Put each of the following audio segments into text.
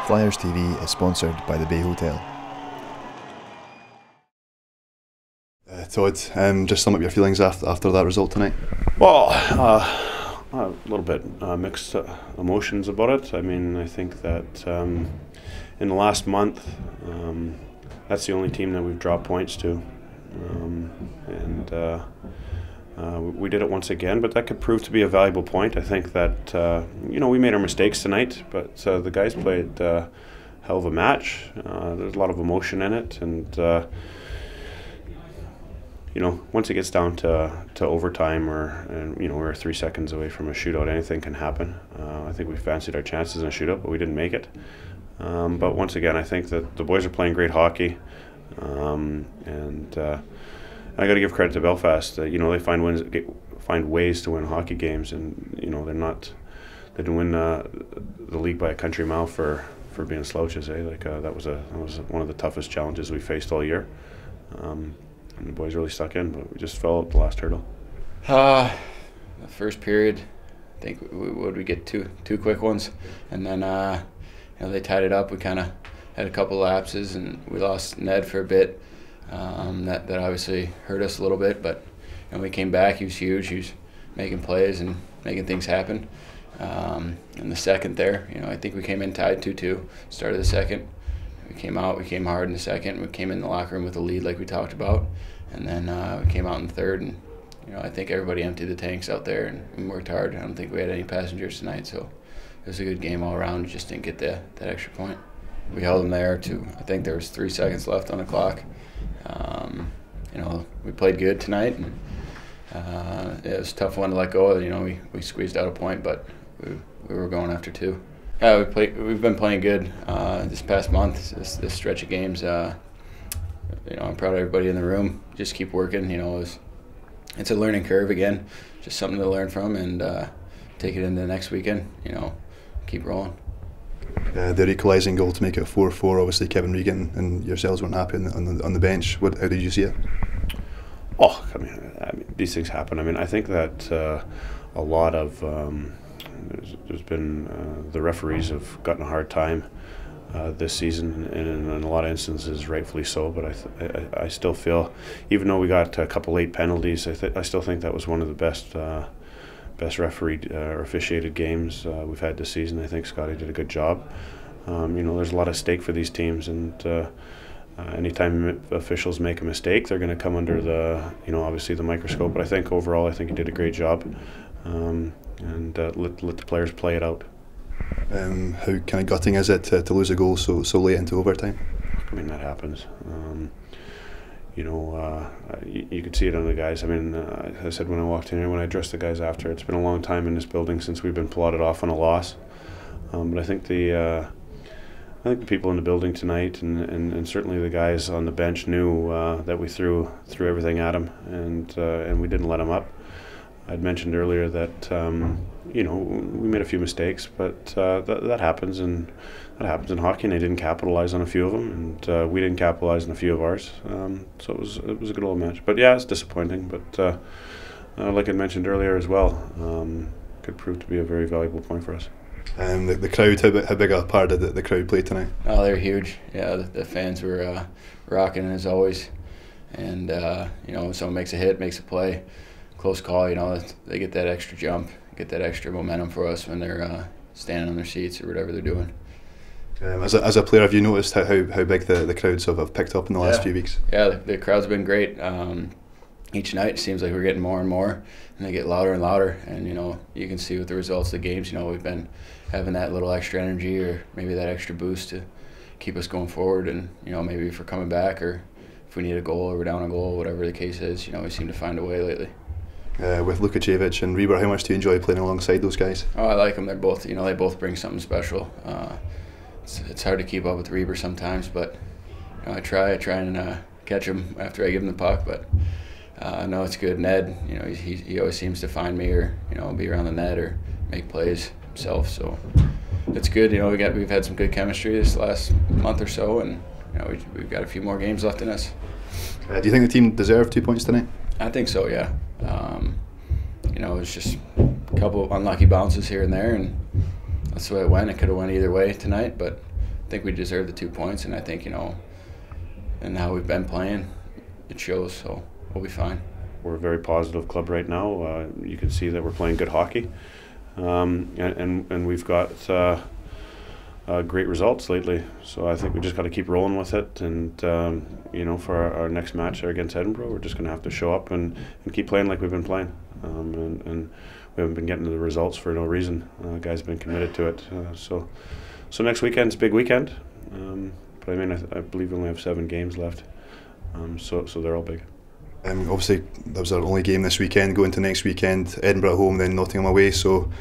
Flyers TV is sponsored by the Bay Hotel. Todd, just sum up your feelings after that result tonight. Well, a little bit mixed emotions about it. I mean, I think that in the last month, that's the only team that we've dropped points to. We did it once again, but that could prove to be a valuable point. I think that, we made our mistakes tonight, but the guys played a hell of a match. There's a lot of emotion in it, and once it gets down to overtime we're 3 seconds away from a shootout, anything can happen. I think we fancied our chances in a shootout, but we didn't make it. But once again, I think that the boys are playing great hockey, and I got to give credit to Belfast. They find ways to win hockey games, and they didn't win the league by a country mile for being slouches. That was one of the toughest challenges we faced all year. And the boys really stuck in, but we just fell at the last hurdle. The first period, I think we get two quick ones, and then they tied it up. We kind of had a couple lapses, and we lost Ned for a bit. That obviously hurt us a little bit, but we came back. He was huge. He was making plays and making things happen. In the second there, I think we came in tied 2-2. Started the second. We came hard in the second. We came in the locker room with a lead like we talked about, and then we came out in the third, and I think everybody emptied the tanks out there and worked hard. I don't think we had any passengers tonight, so it was a good game all around. Just didn't get that extra point. We held them there I think there was 3 seconds left on the clock. We played good tonight, and it was a tough one to let go. We squeezed out a point, but we were going after 2. Yeah, we've been playing good this past month. This stretch of games. I'm proud of everybody in the room. Just keep working. It's a learning curve again. Just something to learn from, and take it into the next weekend. Keep rolling. The equalising goal to make it 4-4. Obviously, Kevin Regan and yourselves weren't happy on the bench. How did you see it? Oh, I mean, these things happen. I think that a lot of there's been the referees have gotten a hard time this season, and in a lot of instances, rightfully so. But I still feel, even though we got a couple late penalties, I still think that was one of the best refereed or officiated games we've had this season. I think Scotty did a good job. There's a lot of stake for these teams, and anytime officials make a mistake, they're going to come under obviously the microscope. But I think overall, I think he did a great job, and let the players play it out. How kind of gutting is it to lose a goal so late into overtime? That happens. You could see it on the guys. I said when I walked in here, when I addressed the guys after, it's been a long time in this building since we've been plotted off on a loss. But I think the people in the building tonight, and certainly the guys on the bench, knew that we threw everything at them, and we didn't let them up. I'd mentioned earlier that we made a few mistakes, but that happens, and that happens in hockey, and they didn't capitalize on a few of them, and we didn't capitalize on a few of ours. So it was a good old match. But yeah, it's disappointing. But like I mentioned earlier as well, could prove to be a very valuable point for us. The crowd, how big a part did the crowd play tonight? Oh, they're huge. Yeah, the fans were rocking as always, and someone makes a hit, makes a play, close call. They get that extra jump, get that extra momentum for us when they're standing on their seats or whatever they're doing. As a player, have you noticed how big the crowds have picked up in the last few weeks? Yeah, the crowd's been great. Each night it seems like we're getting more and more, and they get louder and louder. And you can see with the results of the games, we've been having that little extra energy or maybe that extra boost to keep us going forward. And maybe if we're coming back or if we need a goal or we're down a goal, whatever the case is, we seem to find a way lately. With Lukacevic and Reber, how much do you enjoy playing alongside those guys? Oh, I like them. They're both, they both bring something special. It's hard to keep up with Reber sometimes, but I try and catch him after I give him the puck. But no, it's good. Ned, he always seems to find me or be around the net or make plays himself. So it's good. We've had some good chemistry this last month or so, and we've got a few more games left in us. Do you think the team deserved 2 points tonight? I think so. Yeah. It was just a couple of unlucky bounces here and there, and that's the way it went. It could have went either way tonight, but think we deserve the 2 points, and I think, and how we've been playing, it shows. So we'll be fine. We're a very positive club right now. You can see that we're playing good hockey, and we've got great results lately. So I think we just got to keep rolling with it. And for our next match against Edinburgh, we're just going to have to show up and keep playing like we've been playing. And we haven't been getting the results for no reason. Guys have been committed to it. So next weekend's a big weekend. But I believe we only have 7 games left. So they're all big. Obviously, that was our only game this weekend. Going to next weekend, Edinburgh at home, then Nottingham away. So,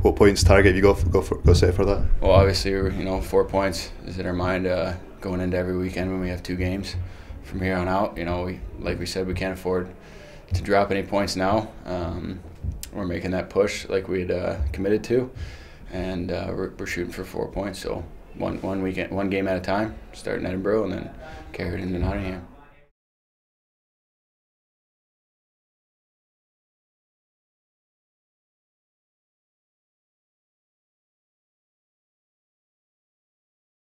what points target have you got set for that? Well, obviously, 4 points is in our mind going into every weekend when we have 2 games. From here on out, like we said, we can't afford to drop any points now. We're making that push like we had committed to, and we're shooting for 4 points. So one game at a time. Start in Edinburgh and then carry it into Nottingham.